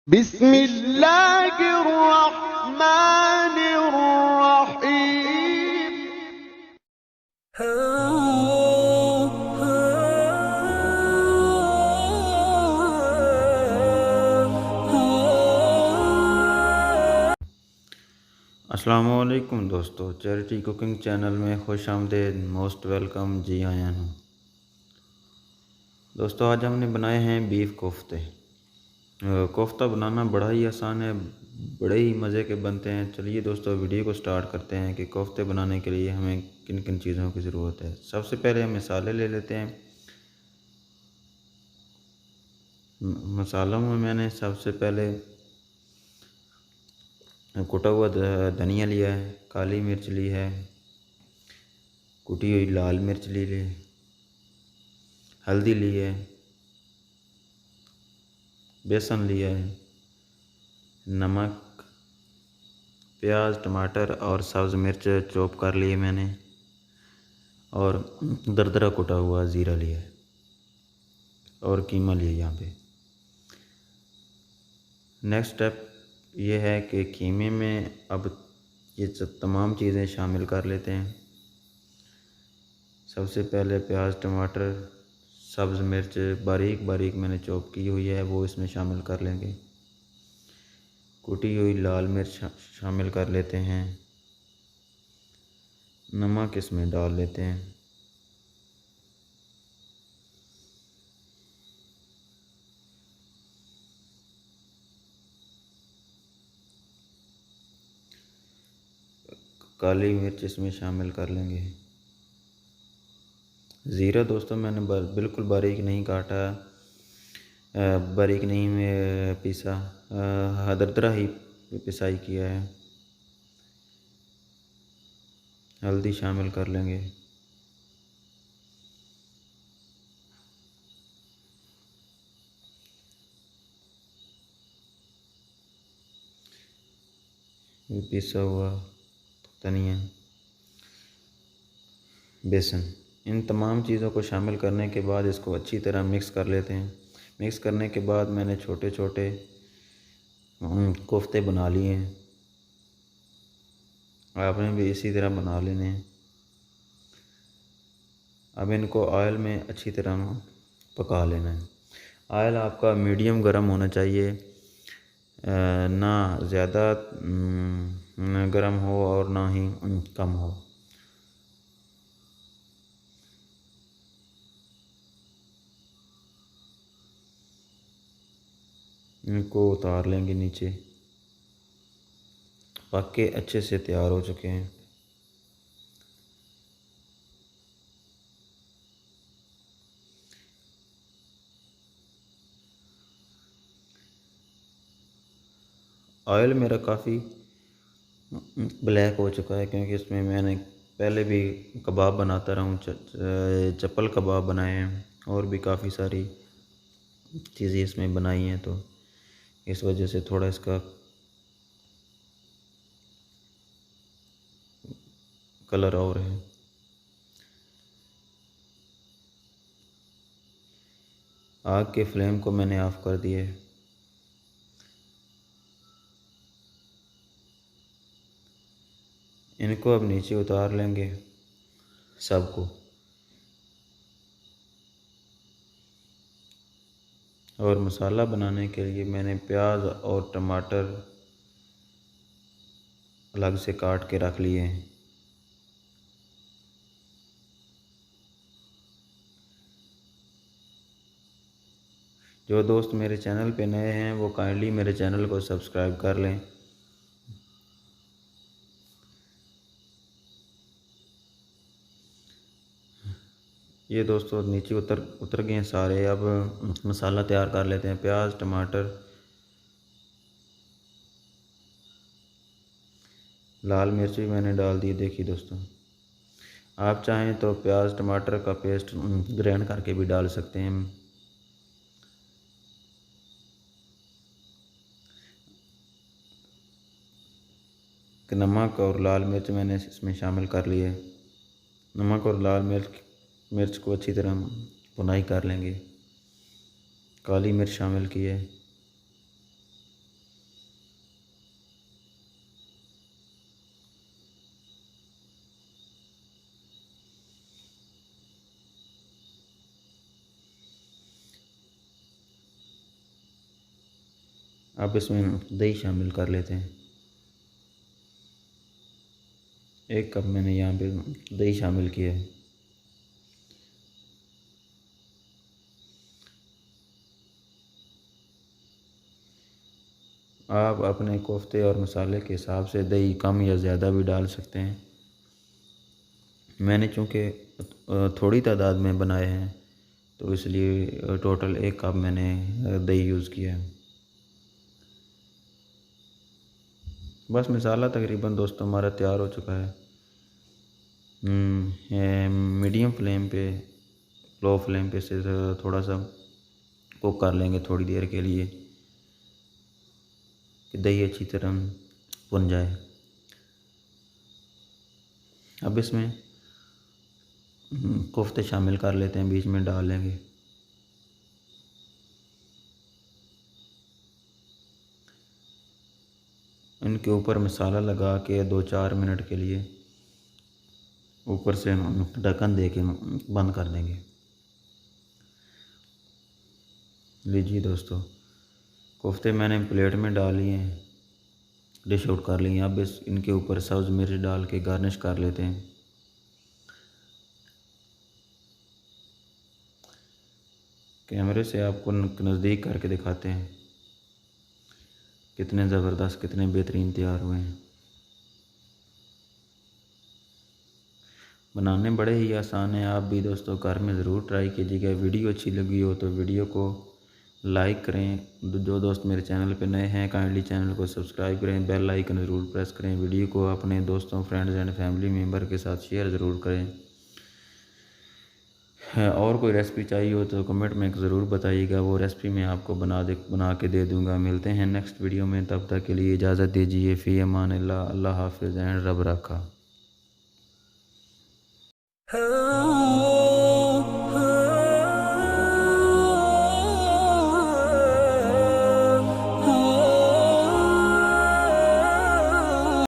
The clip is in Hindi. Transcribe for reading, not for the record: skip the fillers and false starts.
बिस्मिल्लाहिर्रहमानिर्रहीम। अस्सलामुअलैकुम दोस्तों, चैरिटी कुकिंग चैनल में खुश आमदेद, मोस्ट वेलकम। जी आया हूँ दोस्तों। आज हमने बनाए हैं बीफ कोफ्ते। कोफ्ता बनाना बड़ा ही आसान है, बड़े ही मज़े के बनते हैं। चलिए दोस्तों, वीडियो को स्टार्ट करते हैं कि कोफ्ते बनाने के लिए हमें किन किन चीज़ों की ज़रूरत है। सबसे पहले हम मसाले ले लेते हैं। मसालों में मैंने सबसे पहले कुटा हुआ धनिया लिया है, काली मिर्च ली है, कुटी हुई लाल मिर्च ली है, हल्दी ली है, बेसन लिया है, नमक, प्याज, टमाटर और सब्ज़ मिर्च चॉप कर लिए मैंने, और दरदरा कुटा हुआ ज़ीरा लिया है और कीमा लिया यहाँ पे। नेक्स्ट स्टेप ये है कि कीमे में अब ये तमाम चीज़ें शामिल कर लेते हैं। सबसे पहले प्याज, टमाटर, सब्ज़ मिर्च बारीक बारीक मैंने चॉप की हुई है वो इसमें शामिल कर लेंगे। कुटी हुई लाल मिर्च शामिल कर लेते हैं। नमक इसमें डाल लेते हैं। काली मिर्च इसमें शामिल कर लेंगे। ज़ीरा दोस्तों मैंने बिल्कुल बारीक नहीं काटा, बारीक नहीं में पिसा, दरदरा ही पिसाई किया है। हल्दी शामिल कर लेंगे। पिसा हुआ धनिया, बेसन, इन तमाम चीज़ों को शामिल करने के बाद इसको अच्छी तरह मिक्स कर लेते हैं। मिक्स करने के बाद मैंने छोटे छोटे कोफ्ते बना लिए हैं। आपने भी इसी तरह बना लेने हैं। अब इनको ऑयल में अच्छी तरह पका लेना है। ऑयल आपका मीडियम गर्म होना चाहिए, ना ज़्यादा गर्म हो और ना ही कम हो। इनको उतार लेंगे नीचे। पक के अच्छे से तैयार हो चुके हैं। ऑयल मेरा काफ़ी ब्लैक हो चुका है क्योंकि इसमें मैंने पहले भी कबाब बनाता रहा हूँ, चप्पल कबाब बनाए हैं और भी काफ़ी सारी चीज़ें इसमें बनाई हैं, तो इस वजह से थोड़ा इसका कलर और है। आग के फ्लेम को मैंने ऑफ़ कर दिया है। इनको अब नीचे उतार लेंगे सबको। और मसाला बनाने के लिए मैंने प्याज और टमाटर अलग से काट के रख लिए हैं। जो दोस्त मेरे चैनल पे नए हैं वो काइंडली मेरे चैनल को सब्सक्राइब कर लें। ये दोस्तों नीचे उतर गए हैं सारे। अब मसाला तैयार कर लेते हैं। प्याज, टमाटर, लाल मिर्च भी मैंने डाल दी। देखिए दोस्तों, आप चाहें तो प्याज टमाटर का पेस्ट ग्राइंड करके भी डाल सकते हैं। नमक और लाल मिर्च मैंने इसमें शामिल कर लिए। नमक और लाल मिर्च को अच्छी तरह भुनाई कर लेंगे। काली मिर्च शामिल की है। अब इसमें दही शामिल कर लेते हैं। 1 कप मैंने यहाँ पे दही शामिल किया है। आप अपने कोफ्ते और मसाले के हिसाब से दही कम या ज़्यादा भी डाल सकते हैं। मैंने चूँकि थोड़ी तादाद में बनाए हैं तो इसलिए टोटल 1 कप मैंने दही यूज़ किया है। बस मसाला तकरीबन दोस्तों हमारा तैयार हो चुका है। मीडियम फ्लेम पे, लो फ्लेम पे से थोड़ा सा कुक कर लेंगे थोड़ी देर के लिए कि दही अच्छी तरह भुन जाए। अब इसमें कोफ्ते शामिल कर लेते हैं, बीच में डाल लेंगे। इनके ऊपर मसाला लगा के 2-4 मिनट के लिए ऊपर से ढक्कन दे के बंद कर देंगे। लीजिए दोस्तों, कोफ्ते मैंने प्लेट में डाल लिए हैं, डिश आउट कर लिए। अब इनके ऊपर सब्ज़ मिर्च डाल के गार्निश कर लेते हैं। कैमरे से आपको नज़दीक करके दिखाते हैं कितने ज़बरदस्त, कितने बेहतरीन तैयार हुए हैं। बनाने बड़े ही आसान हैं। आप भी दोस्तों घर में ज़रूर ट्राई कीजिएगा। वीडियो अच्छी लगी हो तो वीडियो को लाइक करें। जो दोस्त मेरे चैनल पे नए हैं काइंडली चैनल को सब्सक्राइब करें, बेल आइकन ज़रूर प्रेस करें। वीडियो को अपने दोस्तों, फ्रेंड्स एंड फैमिली मेम्बर के साथ शेयर ज़रूर करें। और कोई रेसिपी चाहिए हो तो कमेंट में ज़रूर बताइएगा, वो रेसिपी मैं आपको बना के दे दूँगा। मिलते हैं नेक्स्ट वीडियो में, तब तक के लिए इजाज़त दीजिए। फ़ी अमान अल्लाह, अल्लाह हाफ़िज़ एंड रब रखा।